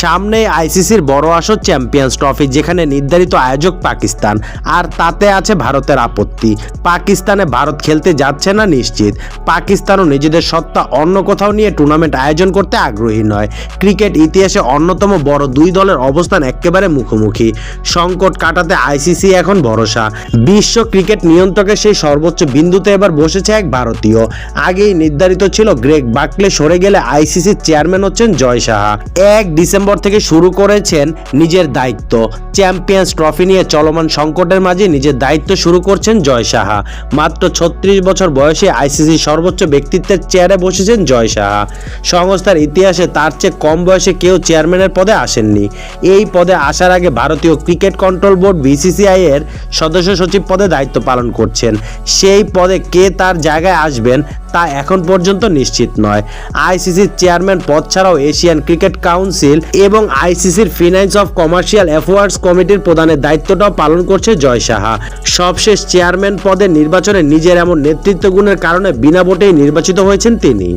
সামনে আইসিসির বড় আসর চ্যাম্পিয়ন্স ট্রফি, যেখানে নির্ধারিত আয়োজক পাকিস্তান, আর তাতে আছে ভারতের আপত্তি। পাকিস্তানে ভারত খেলতে যাচ্ছে না নিশ্চিত। পাকিস্তানও নিজেদের সত্তা অন্য কোথাও নিয়ে টুর্নামেন্ট আয়োজন করতে আগ্রহী নয়। ক্রিকেট ইতিহাসে অন্যতম বড় দুই দলের অবস্থান একেবারে মুখোমুখি। সংকট কাটাতে আইসিসি এখন ভরসা। বিশ্ব ক্রিকেট নিয়ন্ত্রকের সেই সর্বোচ্চ বিন্দুতে এবার বসেছে এক ভারতীয়। আগেই নির্ধারিত ছিল গ্রেগ বাকলে সরে গেলে আইসিসির চেয়ারম্যান হচ্ছেন জয় সাহা। 1 ডিসেম্বর থেকে শুরু করেছেন নিজের দায়িত্ব। চ্যাম্পিয়ন্স ট্রফি নিয়ে চলমান সংকটের মাঝে নিজের দায়িত্ব শুরু করছেন জয় সাহা। মাত্র 36 বছর বয়সে আইসিসির সর্বোচ্চ ব্যক্তিত্বের চেয়ারে বসেছেন জয় সাহা। সংস্থার ইতিহাসে তার চেয়ে কম বয়সে কেউ চেয়ারম্যানের পদে আসেননি। এই পদে আসার আগে ভারতীয় ক্রিকেট কন্ট্রোল বোর্ড বিসিসিআই এর সদস্য সচিব পদে দায়িত্ব পালন করছেন। সেই পদে কে তার জায়গায় আসবেন তা এখন পর্যন্ত নিশ্চিত নয়। আইসিসির চেয়ারম্যান পদ ছাড়াও এশিয়ান ক্রিকেট কাউন্সিল এবং আইসিসির ফিনান্স অফ কমার্শিয়াল অ্যাফেয়ার্স কমিটির প্রধানের দায়িত্বটাও পালন করছে জয় সাহা। সবশেষ চেয়ারম্যান পদের নির্বাচনে নিজের এমন নেতৃত্ব গুণের কারণে বিনা ভোটেই নির্বাচিত হয়েছেন তিনি।